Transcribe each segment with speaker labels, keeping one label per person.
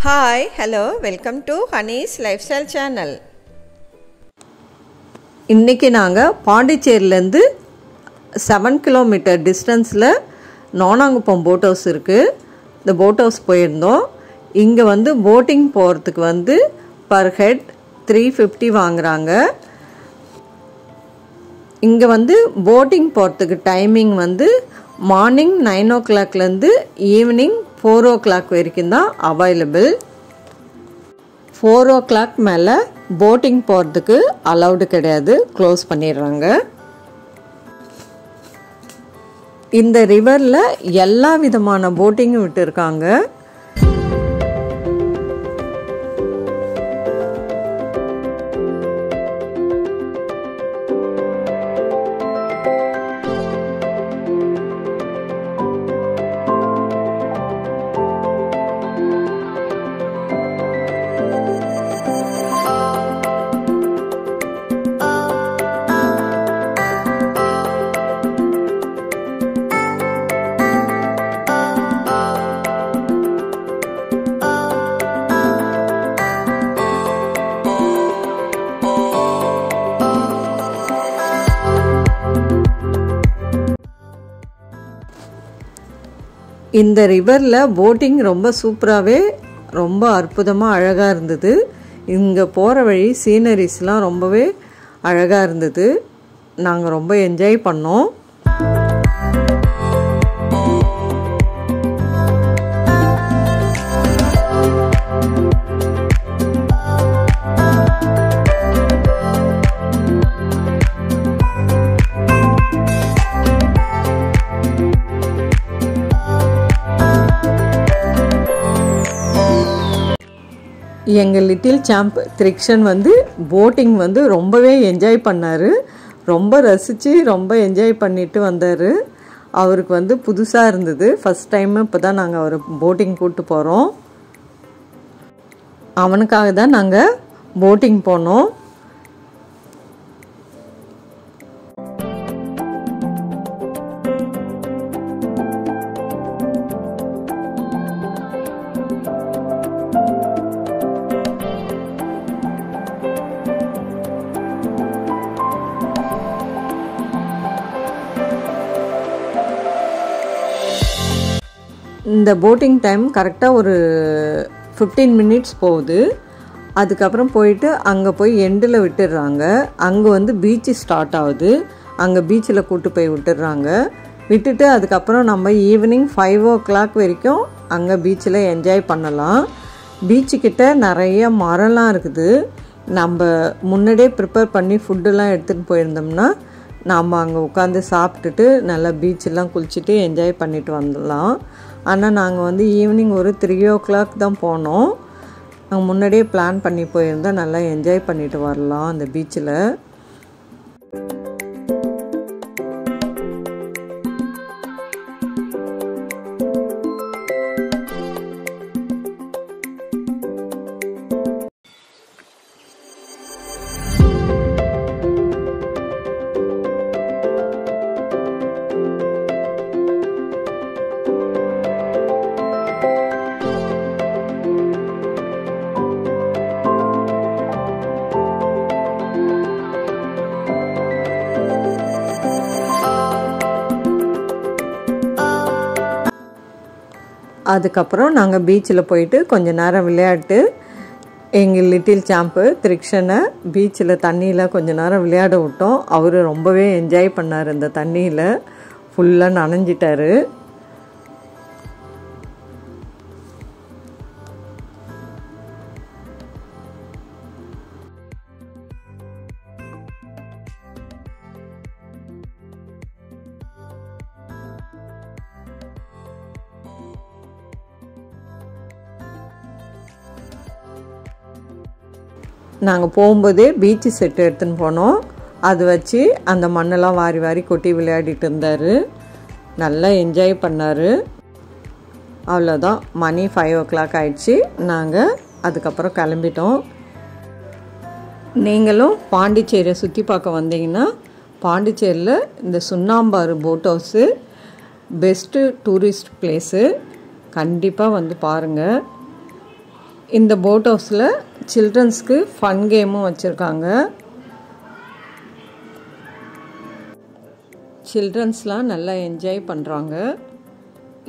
Speaker 1: Hi, hello, welcome to Honey's Lifestyle Channel.
Speaker 2: இன்னைக்கு நாங்கள் பாண்டிச்சேரியிலேருந்து 7 kilometre டிஸ்டன்ஸில் நோனாங்குப்பம் போட் ஹவுஸ் இருக்குது. இந்த போட் ஹவுஸ் போயிருந்தோம். இங்கே போட்டிங் போகிறதுக்கு பர் ஹெட் 350 வாங்குகிறாங்க. இங்கே போட்டிங் போகிறதுக்கு டைமிங் மார்னிங் 9 o'clockலேருந்து ஈவினிங் 4 o'clock வரைக்கும் தான் அவைலபிள். 4 o'clock மேலே போட்டிங் போகிறதுக்கு அலௌடு கிடையாது, க்ளோஸ் பண்ணிடுறாங்க. இந்த ரிவரில் எல்லா விதமான போட்டிங்கும் விட்டுருக்காங்க. இந்த ரிவரில் போட்டிங் ரொம்ப சூப்பராகவே ரொம்ப அற்புதமாக அழகாக இருந்தது. இங்கே போகிற வழி சீனரிஸ்லாம் ரொம்பவே அழகாக இருந்தது. நாங்கள் ரொம்ப என்ஜாய் பண்ணோம். எங்கள் லிட்டில் சாம்ப் த்ரிக்ஷன் போட்டிங் ரொம்பவே என்ஜாய் பண்ணார். ரொம்ப ரசித்து ரொம்ப என்ஜாய் பண்ணிட்டு வந்தார். அவருக்கு புதுசாக இருந்தது. ஃபஸ்ட் டைம் இப்போ தான் நாங்கள் அவர் போட்டிங் கூப்பிட்டு போகிறோம். அவனுக்காக தான் நாங்கள் போட்டிங் போனோம். இந்த போட்டிங் டைம் கரெக்டாக ஒரு 15 minutes போகுது. அதுக்கப்புறம் போயிட்டு அங்கே போய் எண்டில் விட்டுடுறாங்க. அங்கே பீச்சு ஸ்டார்ட் ஆகுது. அங்கே பீச்சில் கூட்டு போய் விட்டுடுறாங்க. விட்டுட்டு அதுக்கப்புறம் நம்ம ஈவினிங் 5 o'clock வரைக்கும் அங்கே பீச்சில் என்ஜாய் பண்ணலாம். பீச்சுக்கிட்ட நிறைய மரம்லாம் இருக்குது. நம்ம முன்னாடியே ப்ரிப்பேர் பண்ணி ஃபுட்டெல்லாம் எடுத்துகிட்டு போயிருந்தோம்னா நாம் அங்கே உட்காந்து சாப்பிட்டுட்டு நல்லா பீச்செல்லாம் குளிச்சுட்டு என்ஜாய் பண்ணிட்டு வந்துடலாம். ஆனால் நாங்கள் ஈவினிங் ஒரு 3 o'clock தான் போனோம். நாங்கள் முன்னாடியே பிளான் பண்ணி போயிருந்தோம். நல்லா என்ஜாய் பண்ணிட்டு வரலாம் அந்த பீச்சில். அதுக்கப்புறம் நாங்கள் பீச்சில் போயிட்டு கொஞ்சம் நேரம் விளையாட்டு எங்கள் லிட்டில் சாம்ப்பு த்ரிக்ஷனை பீச்சில் தண்ணியில் கொஞ்சம் நேரம் விளையாட விட்டோம். அவர் ரொம்பவே என்ஜாய் பண்ணார். இந்த தண்ணியில் ஃபுல்லாக நனைஞ்சிட்டாரு. நாங்கள் போகும்போதே பீச்சு செட்டு எடுத்துன்னு போனோம். அது வச்சு அந்த மண்ணெல்லாம் வாரி வாரி கொட்டி விளையாடிட்டு இருந்தார். நல்லா என்ஜாய் பண்ணார். அவ்வளோதான், மணி 5 o'clock ஆயிடுச்சு. நாங்கள் அதுக்கப்புறம் கிளம்பிட்டோம். நீங்களும் பாண்டிச்சேரியை சுற்றி பார்க்க வந்தீங்கன்னா பாண்டிச்சேரியில் இந்த Chunnambar boat house best tourist place. கண்டிப்பாக பாருங்கள். இந்த போட் ஹவுஸில் சில்ட்ரன்ஸ்க்கு ஃபன் கேமும் வச்சுருக்காங்க. சில்ட்ரன்ஸ்லாம் நல்லா என்ஜாய் பண்ணுறாங்க.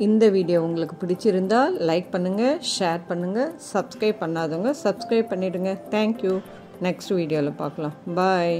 Speaker 2: இந்த வீடியோ உங்களுக்கு பிடிச்சிருந்தா லைக் பண்ணுங்கள், ஷேர் பண்ணுங்கள், சப்ஸ்கிரைப் பண்ணாதவங்க சப்ஸ்கிரைப் பண்ணிவிடுங்க. தேங்க்யூ. நெக்ஸ்ட் வீடியோவில் பார்க்கலாம். பாய்.